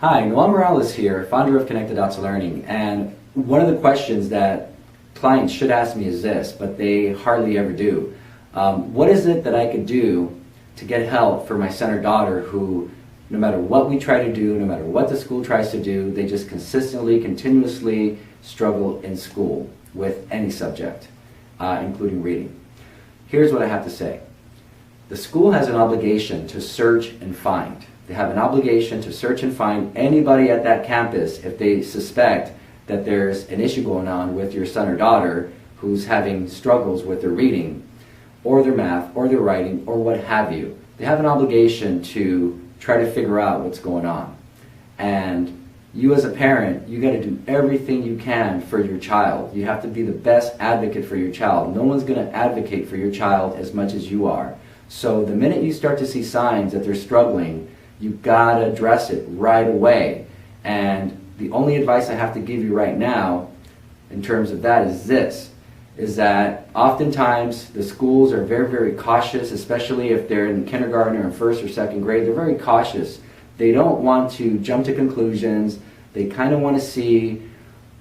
Hi, Noel Morales here, founder of Connected Dots Learning, and one of the questions that clients should ask me is this, but they hardly ever do. What is it that I could do to get help for my son or daughter who, no matter what we try to do, no matter what the school tries to do, they just consistently, continuously struggle in school with any subject, including reading? Here's what I have to say. The school has an obligation to search and find. They have an obligation to search and find anybody at that campus if they suspect that there's an issue going on with your son or daughter who's having struggles with their reading or their math or their writing or what have you. They have an obligation to try to figure out what's going on. And you as a parent, you got to do everything you can for your child. You have to be the best advocate for your child. No one's going to advocate for your child as much as you are. So the minute you start to see signs that they're struggling, you've got to address it right away. And the only advice I have to give you right now in terms of that is this, is that oftentimes the schools are very, very cautious, especially if they're in kindergarten or in first or second grade. They're very cautious. They don't want to jump to conclusions. They kind of want to see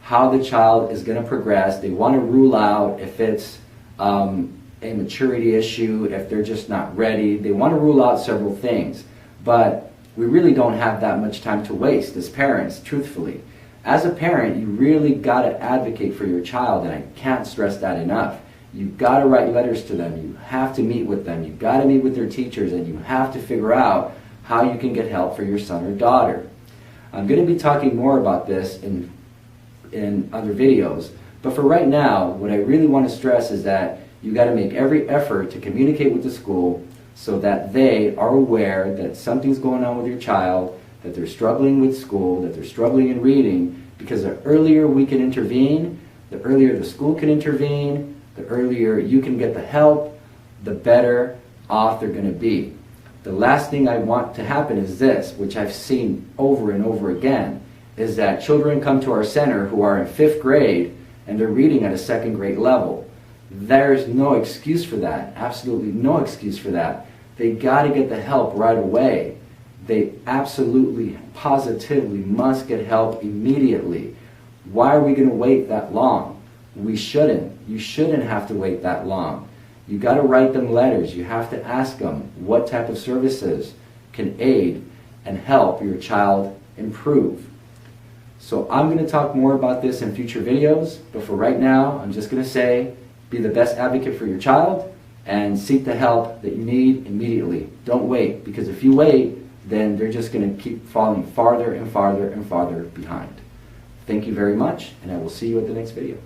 how the child is going to progress. They want to rule out if it's a maturity issue, if they're just not ready. They want to rule out several things. But we really don't have that much time to waste as parents, truthfully. As a parent, you really got to advocate for your child, and I can't stress that enough. You've got to write letters to them. You have to meet with them. You've got to meet with their teachers, and you have to figure out how you can get help for your son or daughter. I'm going to be talking more about this in other videos, but for right now, what I really want to stress is that you got to make every effort to communicate with the school so that they are aware that something's going on with your child, that they're struggling with school, that they're struggling in reading, because the earlier we can intervene, the earlier the school can intervene, the earlier you can get the help, the better off they're going to be. The last thing I want to happen is this, which I've seen over and over again, is that children come to our center who are in 5th grade and they're reading at a 2nd grade level. There's no excuse for that, absolutely no excuse for that. They got to get the help right away. They absolutely, positively must get help immediately. Why are we going to wait that long? We shouldn't. You shouldn't have to wait that long. You got to write them letters. You have to ask them what type of services can aid and help your child improve. So I'm going to talk more about this in future videos, but for right now, I'm just going to say, be the best advocate for your child and seek the help that you need immediately. Don't wait, because if you wait, then they're just going to keep falling farther and farther and farther behind. Thank you very much, and I will see you at the next video.